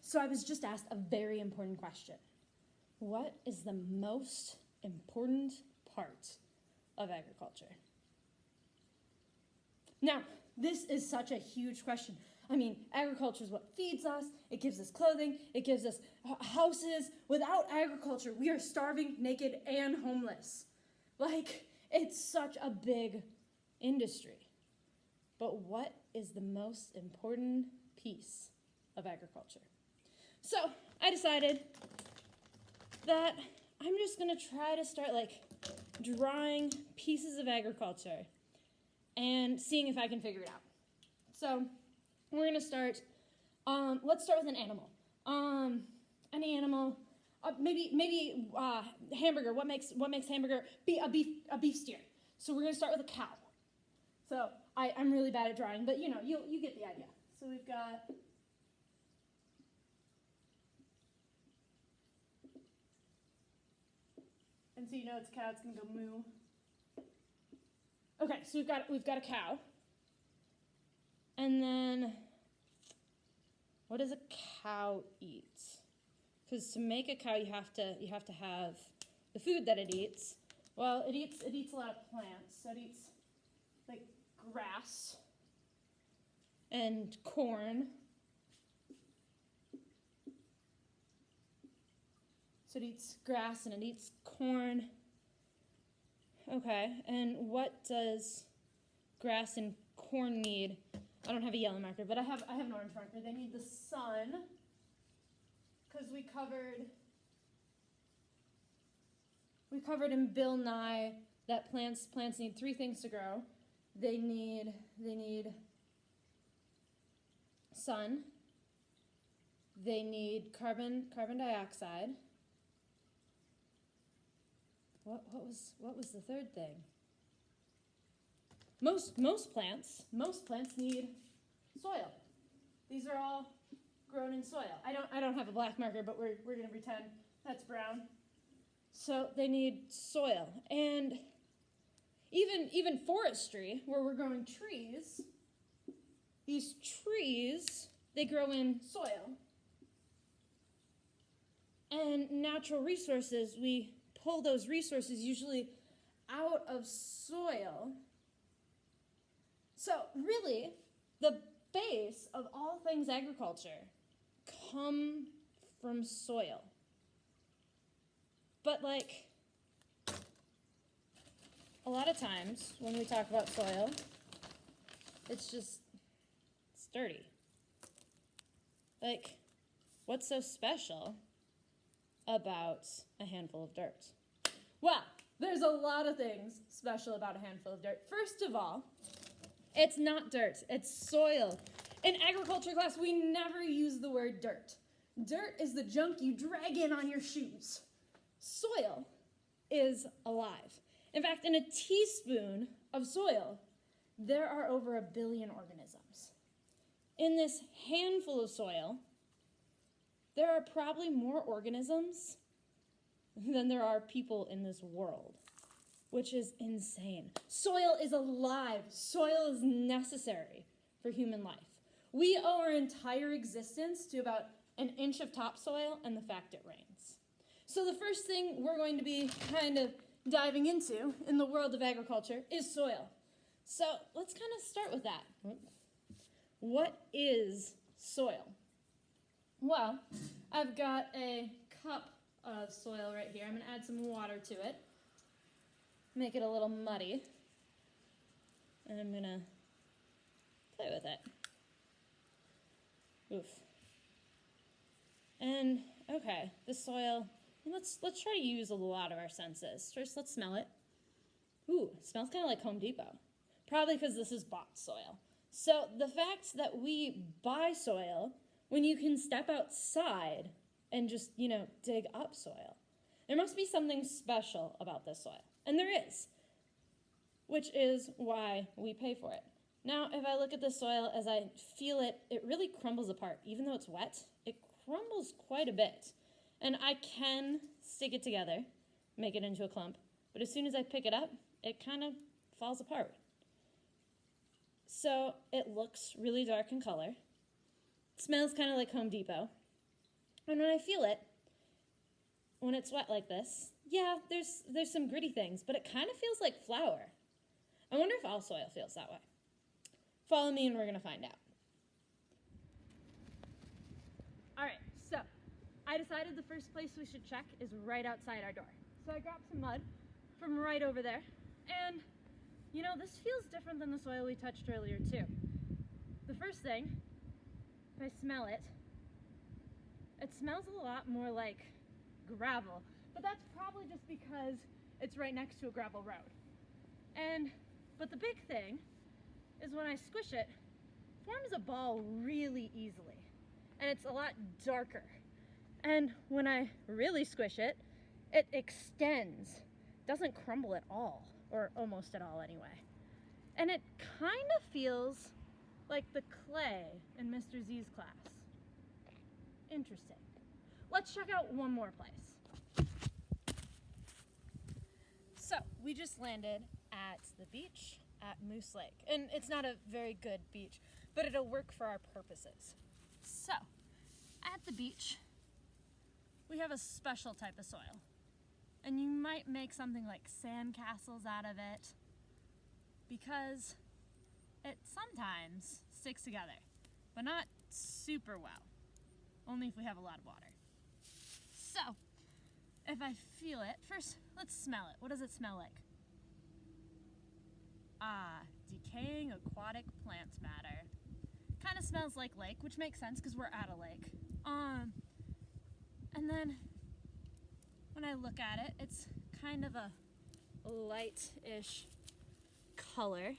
So I was just asked a very important question. What is the most important part of agriculture? Now, this is such a huge question. I mean, agriculture is what feeds us, it gives us clothing, it gives us houses. Without agriculture, we are starving, naked, and homeless. Like, it's such a big industry. But what is the most important piece of agriculture? So, I decided that I'm just gonna try to start drawing pieces of agriculture and seeing if I can figure it out. So, we're gonna start, let's start with an animal. Any animal, maybe hamburger. What makes hamburger? A beef steer. So we're gonna start with a cow. So I'm really bad at drawing, but you get the idea. So we've got and so it's a cow. It's gonna go moo. Okay, so we've got a cow. And then, what does a cow eat? Because to make a cow, you have to have the food that it eats. Well, it eats a lot of plants. So it eats like grass and corn. So it eats grass and it eats corn. Okay, and what does grass and corn need? I don't have a yellow marker, but I have an orange marker. They need the sun, because we covered in Bill Nye that plants need three things to grow. They need sun. They need carbon dioxide. What was the third thing? Most plants need soil. These are all grown in soil. I don't have a black marker, but we're gonna pretend that's brown. So they need soil. And even forestry, where we're growing trees, these trees, they grow in soil. And natural resources, we pull those resources usually out of soil. So really, the base of all things agriculture come from soil. But a lot of times when we talk about soil, it's dirty. What's so special about a handful of dirt? Well, there's a lot of things special about a handful of dirt. First of all, it's not dirt, it's soil. In agriculture class, we never use the word dirt. Dirt is the junk you drag in on your shoes. Soil is alive. In fact, in a teaspoon of soil, there are over 1 billion organisms. In this handful of soil, there are probably more organisms than there are people in this world, which is insane. Soil is alive. Soil is necessary for human life. We owe our entire existence to about an inch of topsoil and the fact it rains. So the first thing we're going to be kind of diving into in the world of agriculture is soil. So let's kind of start with that. What is soil? Well, I've got a cup of soil right here. I'm going to add some water to it, make it a little muddy, and I'm going to play with it. Oof. And, okay, the soil, let's try to use a lot of our senses. First, let's smell it. Ooh, it smells kind of like Home Depot. Probably because this is bought soil. So the fact that we buy soil when you can step outside and just, dig up soil. There must be something special about this soil. And there is, which is why we pay for it. Now, if I look at the soil as I feel it, it really crumbles apart. Even though it's wet, it crumbles quite a bit. And I can stick it together, make it into a clump. But as soon as I pick it up, it kind of falls apart. So it looks really dark in color. It smells kind of like Home Depot. And when I feel it, when it's wet like this, yeah, there's some gritty things, but it kind of feels like flour. I wonder if all soil feels that way. Follow me and we're going to find out. All right, so I decided the first place we should check is right outside our door. So I grabbed some mud from right over there, and you know, this feels different than the soil we touched earlier too. The first thing, if I smell it, it smells a lot more like gravel, but that's probably just because it's right next to a gravel road. But the big thing is when I squish it, it forms a ball really easily, and it's a lot darker. And when I really squish it, it extends, doesn't crumble at all, or almost at all anyway. And it kind of feels like the clay in Mr. Z's class. Interesting. Let's check out one more place. So, we just landed at the beach at Moose Lake. And it's not a very good beach, but it'll work for our purposes. So, at the beach, we have a special type of soil. And you might make something like sand castles out of it because it sometimes sticks together, but not super well, only if we have a lot of water. So, if I feel it, first let's smell it. What does it smell like? Ah, decaying aquatic plant matter. Kind of smells like lake, which makes sense because we're at a lake. And then when I look at it, it's kind of a light-ish color.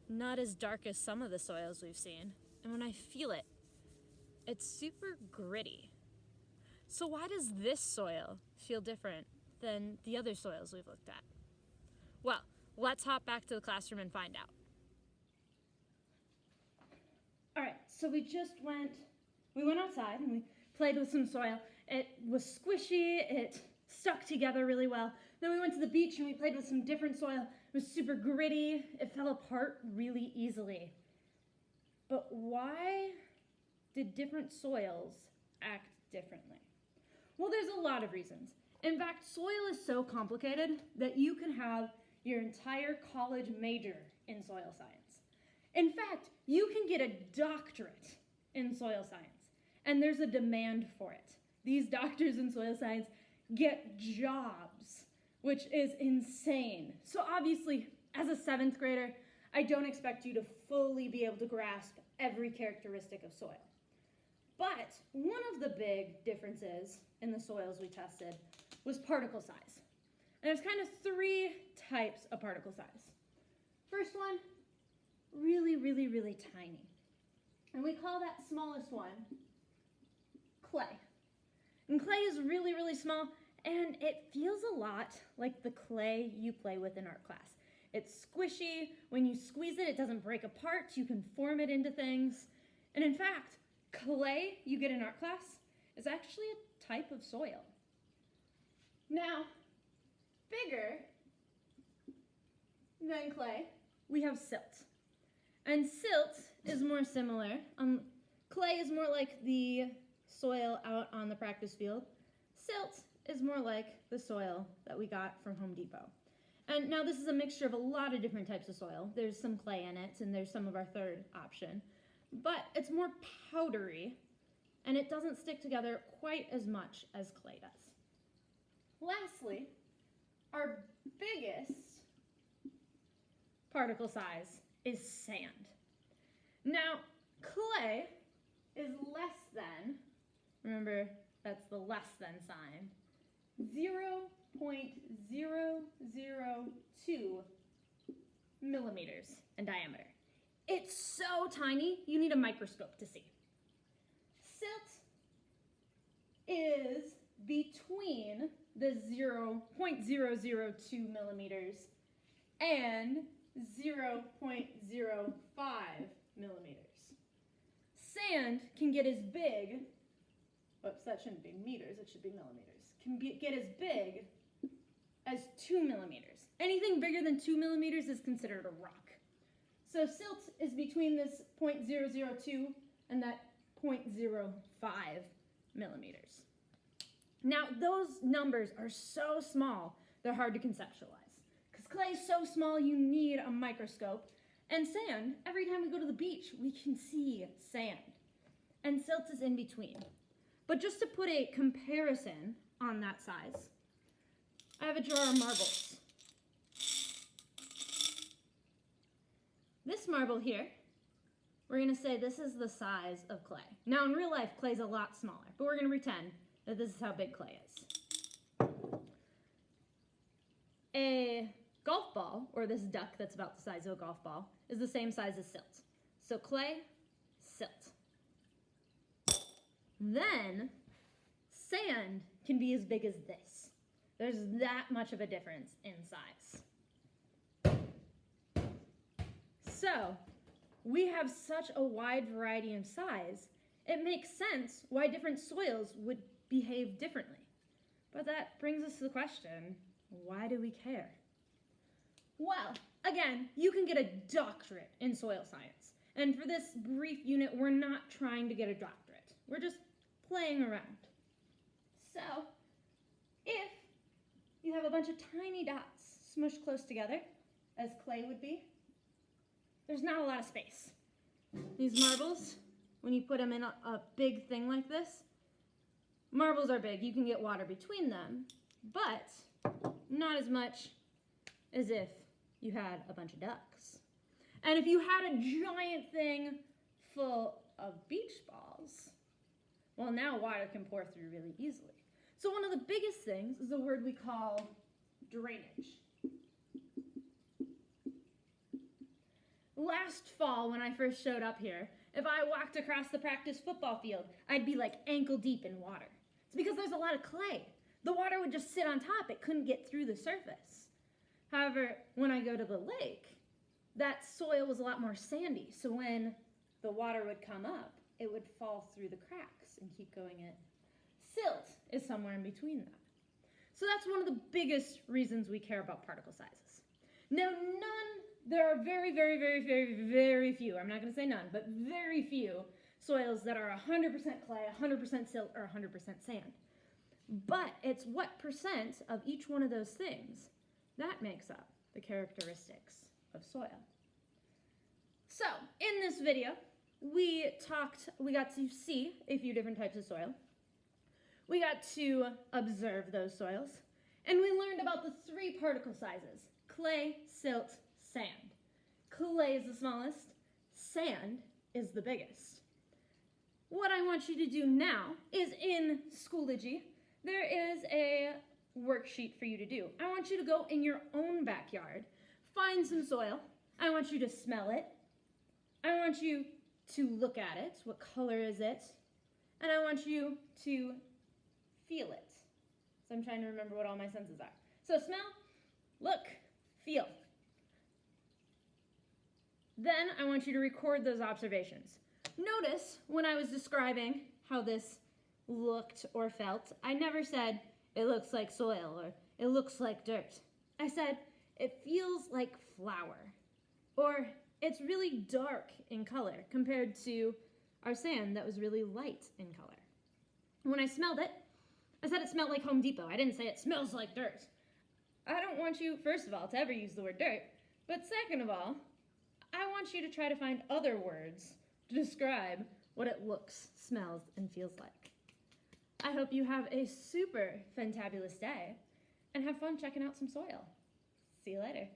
Not as dark as some of the soils we've seen. And when I feel it, it's super gritty. So why does this soil feel different than the other soils we've looked at? Well, let's hop back to the classroom and find out. All right, so we went outside and we played with some soil. It was squishy, it stuck together really well. Then we went to the beach and we played with some different soil. It was super gritty, it fell apart really easily. But why did different soils act differently? Well, there's a lot of reasons. In fact, soil is so complicated that you can have your entire college major in soil science. In fact, you can get a doctorate in soil science, and there's a demand for it. These doctors in soil science get jobs, which is insane. So obviously, as a 7th grader, I don't expect you to fully be able to grasp every characteristic of soil. But one of the big differences in the soils we tested was particle size. And there's kind of 3 types of particle size. First one, really, really, really tiny. And we call that smallest one clay. And clay is really, really small, and it feels a lot like the clay you play with in art class. It's squishy. When you squeeze it, it doesn't break apart. You can form it into things. And in fact, clay you get in art class is actually a type of soil. Now, bigger than clay, we have silt. And silt is more similar. Clay is more like the soil out on the practice field. Silt is more like the soil that we got from Home Depot. And now this is a mixture of a lot of different types of soil. There's some clay in it, and there's some of our third option. But it's more powdery, and it doesn't stick together quite as much as clay does. Lastly, our biggest particle size is sand. Now, clay is less than, remember that's the less than sign, 0.002 millimeters in diameter. It's so tiny, you need a microscope to see. Silt is between the 0.002 millimeters and 0.05 millimeters. Sand can get as big, oops, that shouldn't be meters, it should be millimeters, can get as big as 2 millimeters. Anything bigger than 2 millimeters is considered a rock. So silt is between this 0.002 and that 0.05 millimeters. Now, those numbers are so small, they're hard to conceptualize. Because clay is so small, you need a microscope. And sand, every time we go to the beach, we can see sand. And silt is in between. But just to put a comparison on that size, I have a jar of marbles. This marble here, we're going to say this is the size of clay. Now, in real life, clay is a lot smaller, but we're going to pretend that this is how big clay is. A golf ball, or this duck that's about the size of a golf ball, is the same size as silt. So clay, silt. Then, sand can be as big as this. There's that much of a difference in size. So, we have such a wide variety in size, it makes sense why different soils would behave differently. But that brings us to the question, why do we care? Well, again, you can get a doctorate in soil science. And for this brief unit, we're not trying to get a doctorate. We're just playing around. So, if you have a bunch of tiny dots smushed close together, as clay would be, there's not a lot of space. These marbles, when you put them in a big thing like this, marbles are big. You can get water between them, but not as much as if you had a bunch of ducks. And if you had a giant thing full of beach balls, well, now water can pour through really easily. So one of the biggest things is a word we call drainage. Last fall, when I first showed up here, if I walked across the practice football field, I'd be like ankle deep in water. It's because there's a lot of clay. The water would just sit on top. It couldn't get through the surface. However, when I go to the lake, that soil was a lot more sandy. So when the water would come up, it would fall through the cracks and keep going in. Silt is somewhere in between that. So that's one of the biggest reasons we care about particle sizes. Now, there are very, very, very, very, very few, I'm not going to say none, but very few soils that are 100% clay, 100% silt, or 100% sand. But it's what percent of each one of those things that makes up the characteristics of soil. So, in this video, we got to see a few different types of soil. We got to observe those soils, and we learned about the three particle sizes: clay, silt, sand. Clay is the smallest, sand is the biggest. What I want you to do now is in Schoology, there is a worksheet for you to do. I want you to go in your own backyard, find some soil. I want you to smell it. I want you to look at it. What color is it? And I want you to feel it. So I'm trying to remember what all my senses are. So smell, look, feel. Then I want you to record those observations. Notice when I was describing how this looked or felt, I never said it looks like soil or it looks like dirt. I said it feels like flour, or it's really dark in color compared to our sand that was really light in color. When I smelled it, I said it smelled like Home Depot. I didn't say it smells like dirt. I don't want you, first of all, to ever use the word dirt, but second of all, I want you to try to find other words to describe what it looks, smells, and feels like. I hope you have a super fantabulous day and have fun checking out some soil. See you later.